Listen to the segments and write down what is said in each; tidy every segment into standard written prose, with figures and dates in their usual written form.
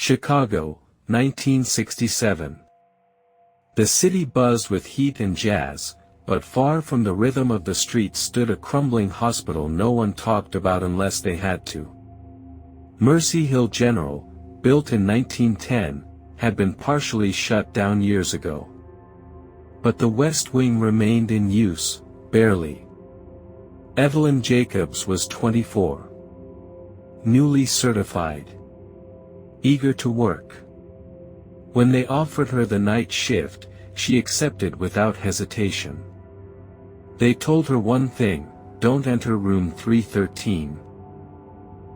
Chicago, 1967. The city buzzed with heat and jazz, but far from the rhythm of the streets stood a crumbling hospital no one talked about unless they had to. Mercy Hill General, built in 1910, had been partially shut down years ago. But the West Wing remained in use, barely. Evelyn Jacobs was 24. Newly certified. Eager to work. When they offered her the night shift, she accepted without hesitation. They told her one thing: don't enter room 313.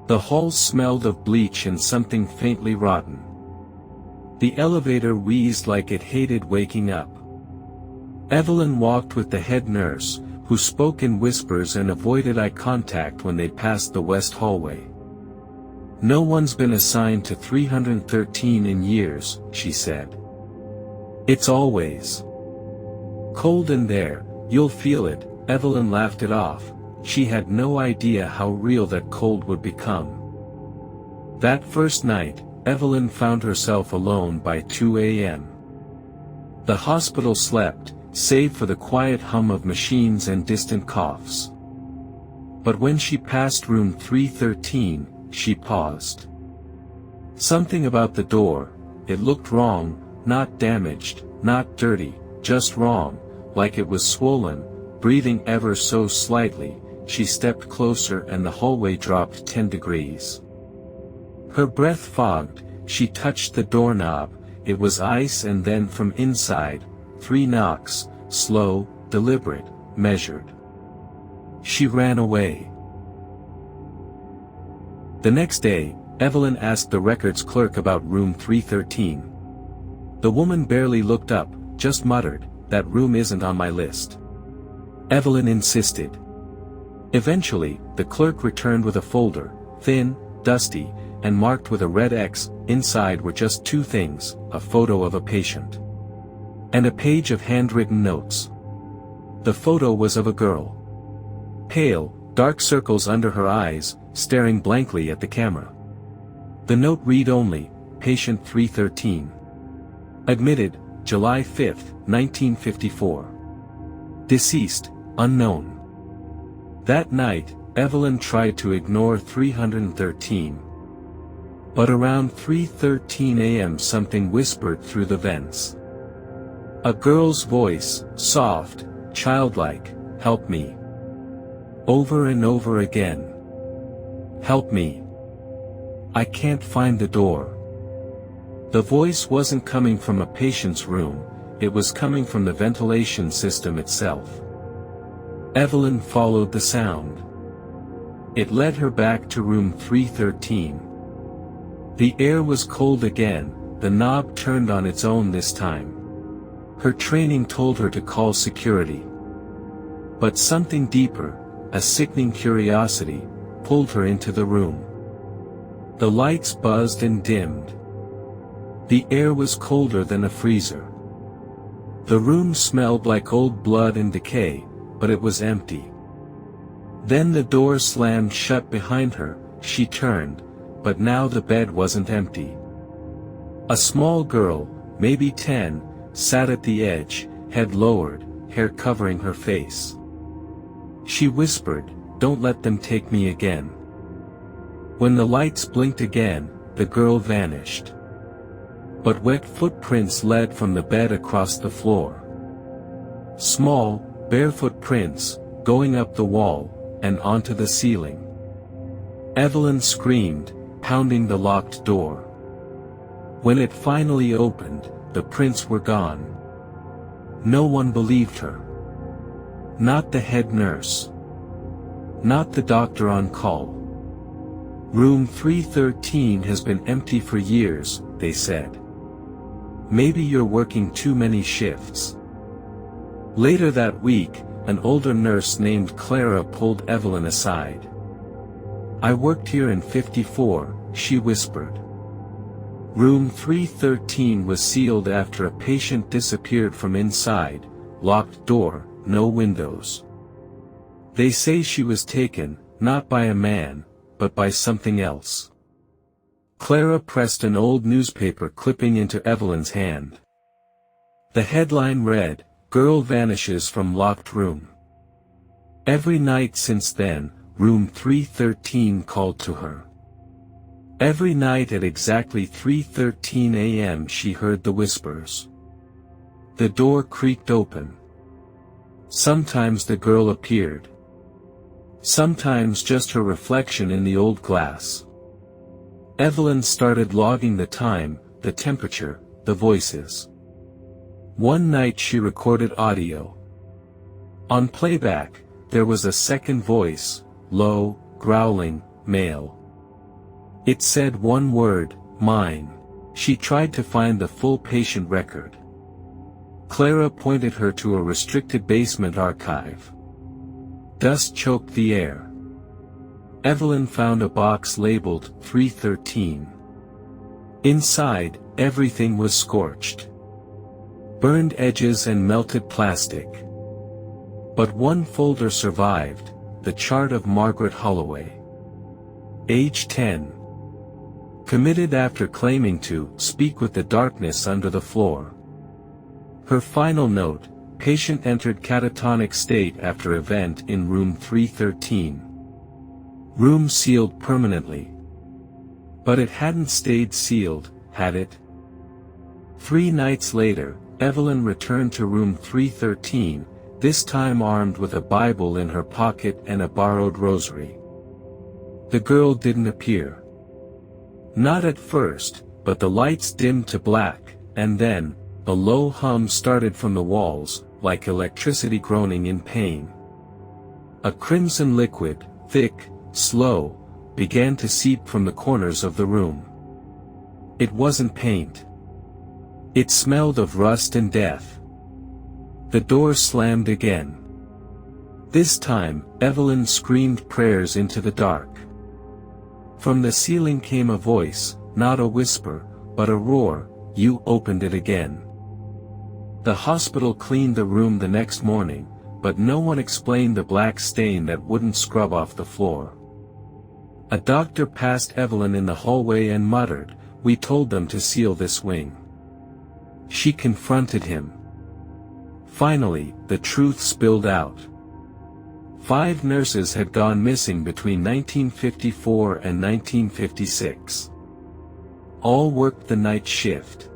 The hall smelled of bleach and something faintly rotten. The elevator wheezed like it hated waking up. Evelyn walked with the head nurse, who spoke in whispers and avoided eye contact when they passed the west hallway. "No one's been assigned to 313 in years," she said. "It's always cold in there, you'll feel it." Evelyn laughed it off. She had no idea how real that cold would become. That first night, Evelyn found herself alone by 2 a.m. The hospital slept, save for the quiet hum of machines and distant coughs. But when she passed room 313, she paused. Something about the door, it looked wrong, not damaged, not dirty, just wrong, like it was swollen. Breathing ever so slightly, she stepped closer and the hallway dropped 10 degrees. Her breath fogged. She touched the doorknob, it was ice, and then from inside, 3 knocks, slow, deliberate, measured. She ran away. The next day, Evelyn asked the records clerk about room 313. The woman barely looked up, just muttered, "That room isn't on my list." Evelyn insisted. Eventually, the clerk returned with a folder, thin, dusty, and marked with a red X. Inside were just 2 things: a photo of a patient and a page of handwritten notes. The photo was of a girl. Pale, dark circles under her eyes, staring blankly at the camera. The note read only, "Patient 313. Admitted, July 5, 1954. Deceased, unknown." That night, Evelyn tried to ignore 313. But around 3:13 a.m. something whispered through the vents. A girl's voice, soft, childlike, "Help me." Over and over again. "Help me. I can't find the door." The voice wasn't coming from a patient's room, it was coming from the ventilation system itself. Evelyn followed the sound. It led her back to room 313. The air was cold again, the knob turned on its own this time. Her training told her to call security. But something deeper, a sickening curiosity, pulled her into the room. The lights buzzed and dimmed. The air was colder than a freezer. The room smelled like old blood and decay, but it was empty. Then the door slammed shut behind her. She turned, but now the bed wasn't empty. A small girl, maybe 10, sat at the edge, head lowered, hair covering her face. She whispered, "Don't let them take me again." When the lights blinked again, the girl vanished. But wet footprints led from the bed across the floor. Small, barefoot prints, going up the wall, and onto the ceiling. Evelyn screamed, pounding the locked door. When it finally opened, the prints were gone. No one believed her. Not the head nurse. Not the doctor on call. "Room 313 has been empty for years," they said. "Maybe you're working too many shifts." Later that week, an older nurse named Clara pulled Evelyn aside. "I worked here in '54, she whispered. "Room 313 was sealed after a patient disappeared from inside, locked door, no windows. They say she was taken, not by a man, but by something else." Clara pressed an old newspaper clipping into Evelyn's hand. The headline read, "Girl vanishes from locked room." Every night since then, room 313 called to her. Every night at exactly 3:13 a.m. she heard the whispers. The door creaked open. Sometimes the girl appeared. Sometimes just her reflection in the old glass. Evelyn started logging the time, the temperature, the voices. One night she recorded audio. On playback, there was a second voice, low, growling, male. It said one word, mine. She tried to find the full patient record. Clara pointed her to a restricted basement archive. Dust choked the air. Evelyn found a box labeled 313. Inside, everything was scorched. Burned edges and melted plastic. But one folder survived, the chart of Margaret Holloway. Age 10. Committed after claiming to speak with the darkness under the floor. Her final note, patient entered catatonic state after event in room 313. Room sealed permanently. But it hadn't stayed sealed, had it? 3 nights later, Evelyn returned to room 313, this time armed with a Bible in her pocket and a borrowed rosary. The girl didn't appear. Not at first, but the lights dimmed to black, and then, a low hum started from the walls, like electricity groaning in pain. A crimson liquid, thick, slow, began to seep from the corners of the room. It wasn't paint. It smelled of rust and death. The door slammed again. This time, Evelyn screamed prayers into the dark. From the ceiling came a voice, not a whisper, but a roar, "You opened it again." The hospital cleaned the room the next morning, but no one explained the black stain that wouldn't scrub off the floor. A doctor passed Evelyn in the hallway and muttered, "We told them to seal this wing." She confronted him. Finally, the truth spilled out. 5 nurses had gone missing between 1954 and 1956. All worked the night shift.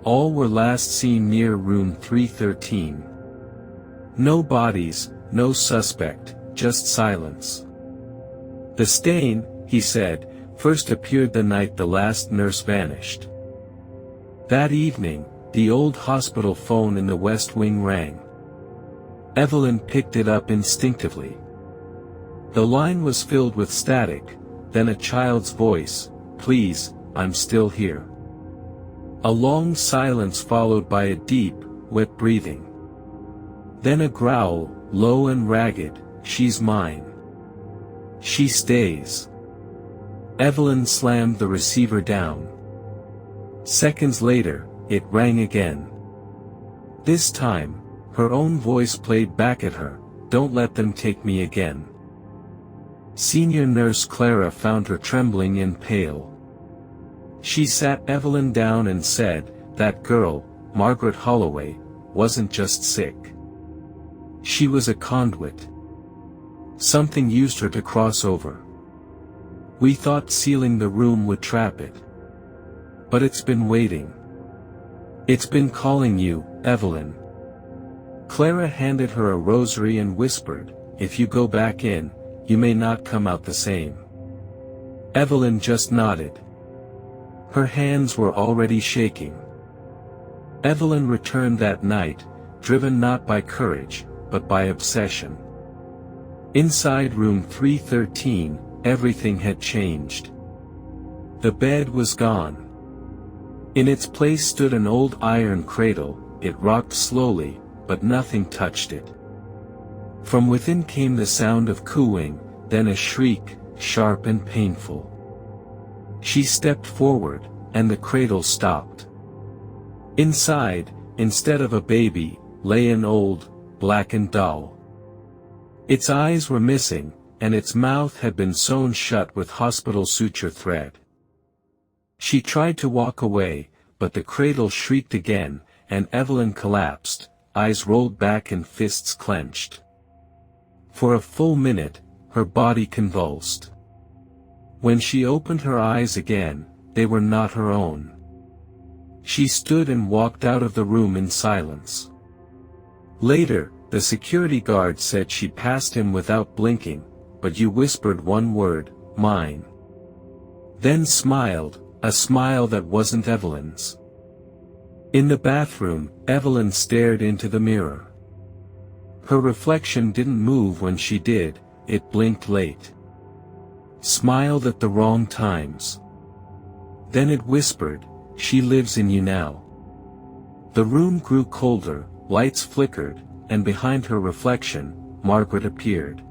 All were last seen near room 313. No bodies, no suspect, just silence. The stain, he said, first appeared the night the last nurse vanished. That evening, the old hospital phone in the West Wing rang. Evelyn picked it up instinctively. The line was filled with static, then a child's voice, "Please, I'm still here." A long silence followed by a deep, wet breathing. Then a growl, low and ragged, "She's mine. She stays." Evelyn slammed the receiver down. Seconds later, it rang again. This time, her own voice played back at her, "Don't let them take me again." Senior nurse Clara found her trembling and pale. She sat Evelyn down and said, "That girl, Margaret Holloway, wasn't just sick. She was a conduit. Something used her to cross over. We thought sealing the room would trap it. But it's been waiting. It's been calling you, Evelyn." Clara handed her a rosary and whispered, "If you go back in, you may not come out the same." Evelyn just nodded. Her hands were already shaking. Evelyn returned that night, driven not by courage, but by obsession. Inside room 313, everything had changed. The bed was gone. In its place stood an old iron cradle, it rocked slowly, but nothing touched it. From within came the sound of cooing, then a shriek, sharp and painful. She stepped forward, and the cradle stopped. Inside, instead of a baby, lay an old, blackened doll. Its eyes were missing, and its mouth had been sewn shut with hospital suture thread. She tried to walk away, but the cradle shrieked again, and Evelyn collapsed, eyes rolled back and fists clenched. For a full minute, her body convulsed. When she opened her eyes again, they were not her own. She stood and walked out of the room in silence. Later, the security guard said she passed him without blinking, but you whispered one word, mine. Then smiled, a smile that wasn't Evelyn's. In the bathroom, Evelyn stared into the mirror. Her reflection didn't move when she did, it blinked late. Smiled at the wrong times. Then it whispered, she lives in you now. The room grew colder, lights flickered, and behind her reflection, Margaret appeared.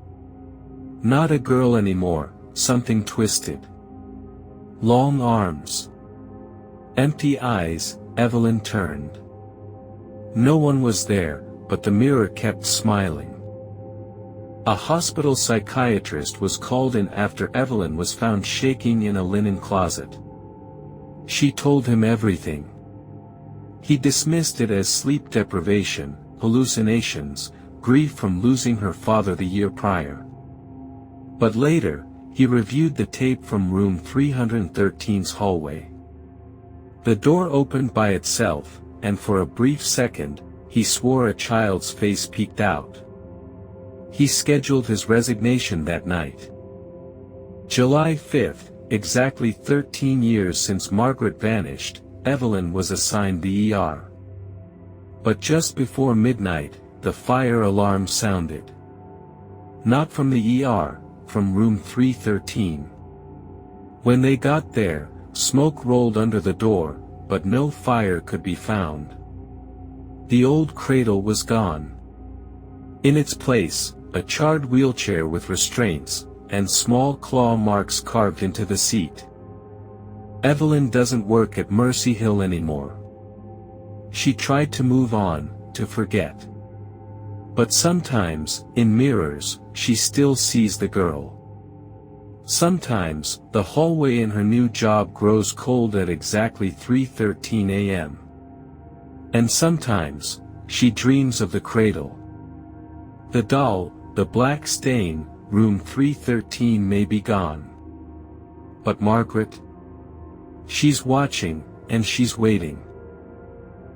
Not a girl anymore, something twisted. Long arms. Empty eyes, Evelyn turned. No one was there, but the mirror kept smiling. A hospital psychiatrist was called in after Evelyn was found shaking in a linen closet. She told him everything. He dismissed it as sleep deprivation, hallucinations, grief from losing her father the year prior. But later, he reviewed the tape from room 313's hallway. The door opened by itself, and for a brief second, he swore a child's face peeked out. He scheduled his resignation that night. July 5th, exactly 13 years since Margaret vanished, Evelyn was assigned the ER. But just before midnight, the fire alarm sounded. Not from the ER, from room 313. When they got there, smoke rolled under the door, but no fire could be found. The old cradle was gone. In its place, a charred wheelchair with restraints, and small claw marks carved into the seat. Evelyn doesn't work at Mercy Hill anymore. She tried to move on, to forget. But sometimes, in mirrors, she still sees the girl. Sometimes, the hallway in her new job grows cold at exactly 3:13 a.m. And sometimes, she dreams of the cradle. The doll, the black stain, room 313 may be gone. But Margaret? She's watching, and she's waiting.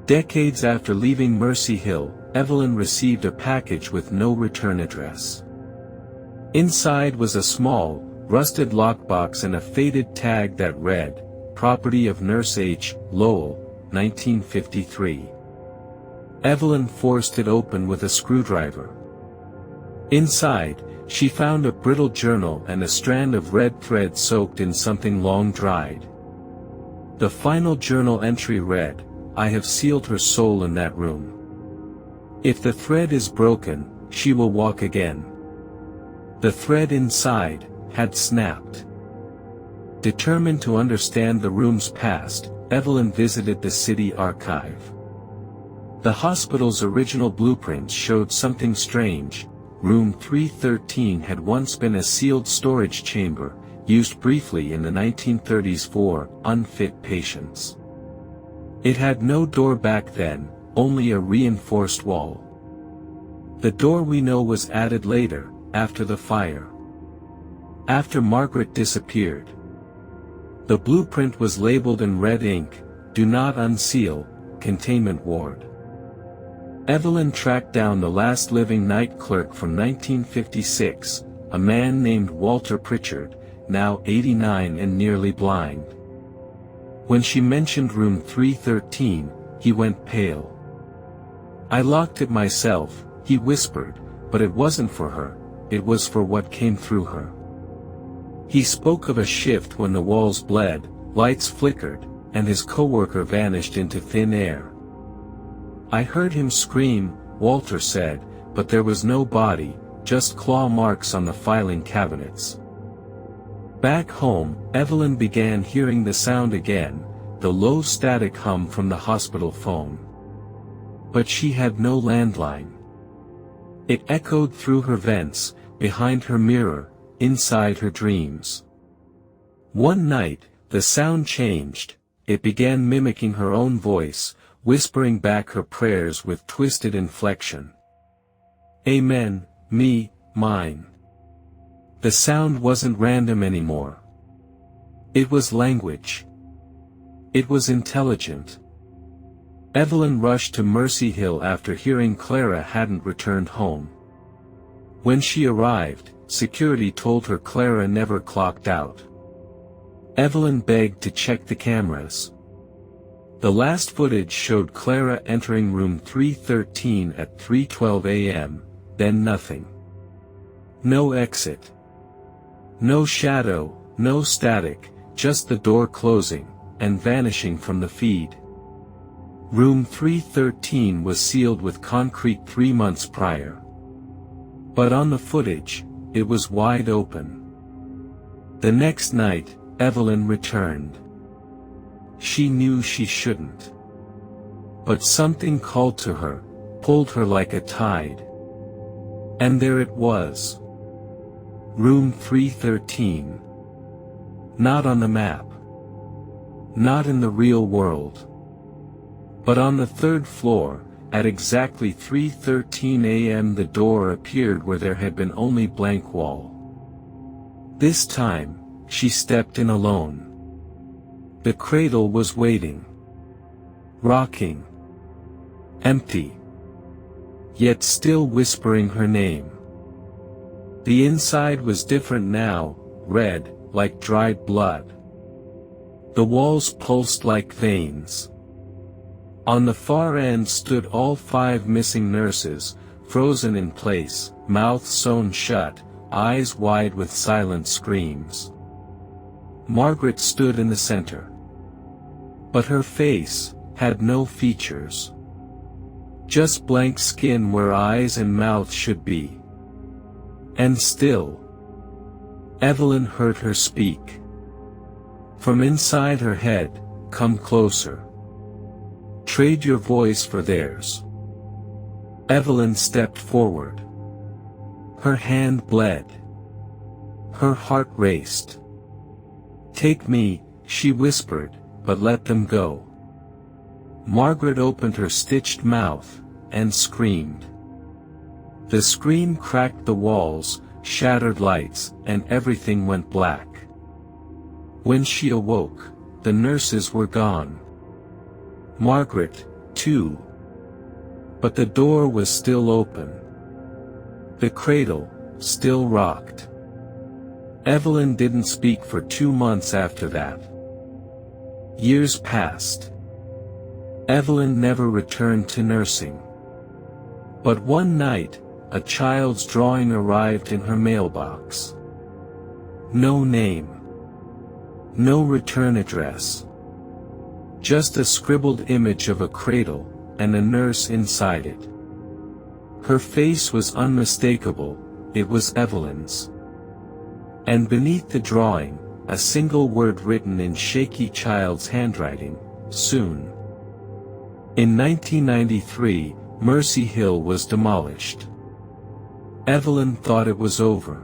Decades after leaving Mercy Hill, Evelyn received a package with no return address. Inside was a small, rusted lockbox and a faded tag that read, "Property of Nurse H. Lowell, 1953. Evelyn forced it open with a screwdriver. Inside, she found a brittle journal and a strand of red thread soaked in something long dried. The final journal entry read, "I have sealed her soul in that room. If the thread is broken, she will walk again." The thread inside had snapped. Determined to understand the room's past, Evelyn visited the city archive. The hospital's original blueprints showed something strange. Room 313 had once been a sealed storage chamber, used briefly in the 1930s for unfit patients. It had no door back then, only a reinforced wall. The door we know was added later, after the fire. After Margaret disappeared. The blueprint was labeled in red ink, "Do not unseal, containment ward." Evelyn tracked down the last living night clerk from 1956, a man named Walter Pritchard, now 89 and nearly blind. When she mentioned room 313, he went pale. "I locked it myself," he whispered, "but it wasn't for her, it was for what came through her." He spoke of a shift when the walls bled, lights flickered, and his coworker vanished into thin air. "I heard him scream," Walter said, "but there was no body, just claw marks on the filing cabinets." Back home, Evelyn began hearing the sound again, the low static hum from the hospital phone. But she had no landline. It echoed through her vents, behind her mirror, inside her dreams. One night, The sound changed, it began mimicking her own voice, whispering back her prayers with twisted inflection. Amen, me, mine. The sound wasn't random anymore. It was language. It was intelligent. Evelyn rushed to Mercy Hill after hearing Clara hadn't returned home. When she arrived, security told her Clara never clocked out. Evelyn begged to check the cameras. The last footage showed Clara entering room 313 at 3:12 a.m., then nothing. No exit. No shadow, no static, just the door closing, and vanishing from the feed. Room 313 was sealed with concrete 3 months prior. But on the footage, it was wide open. The next night, Evelyn returned. She knew she shouldn't. But something called to her, pulled her like a tide. And there it was. Room 313. Not on the map. Not in the real world. But on the 3rd floor, at exactly 3:13 a.m. the door appeared where there had been only blank wall. This time, she stepped in alone. The cradle was waiting. Rocking. Empty. Yet still whispering her name. The inside was different now, red, like dried blood. The walls pulsed like veins. On the far end stood all 5 missing nurses, frozen in place, mouths sewn shut, eyes wide with silent screams. Margaret stood in the center. But her face had no features. Just blank skin where eyes and mouth should be. And still, Evelyn heard her speak. From inside her head, "Come closer. Trade your voice for theirs." Evelyn stepped forward. Her hand bled. Her heart raced. "Take me," she whispered, "but let them go." Margaret opened her stitched mouth, and screamed. The scream cracked the walls, shattered lights, and everything went black. When she awoke, the nurses were gone. Margaret, too. But the door was still open. The cradle, still rocked. Evelyn didn't speak for 2 months after that. Years passed. Evelyn never returned to nursing. But one night, a child's drawing arrived in her mailbox. No name. No return address. Just a scribbled image of a cradle, and a nurse inside it. Her face was unmistakable, it was Evelyn's. And beneath the drawing, a single word written in shaky child's handwriting, "Soon." In 1993, Mercy Hill was demolished. Evelyn thought it was over.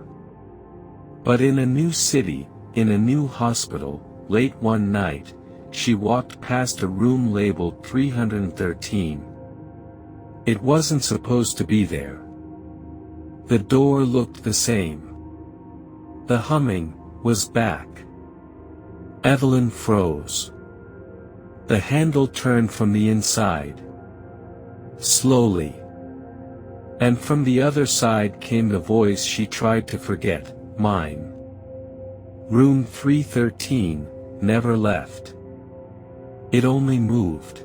But in a new city, in a new hospital, late one night, she walked past a room labeled 313. It wasn't supposed to be there. The door looked the same. The humming was back. Evelyn froze. The handle turned from the inside. Slowly. And from the other side came the voice she tried to forget, mine. Room 313, never left. It only moved.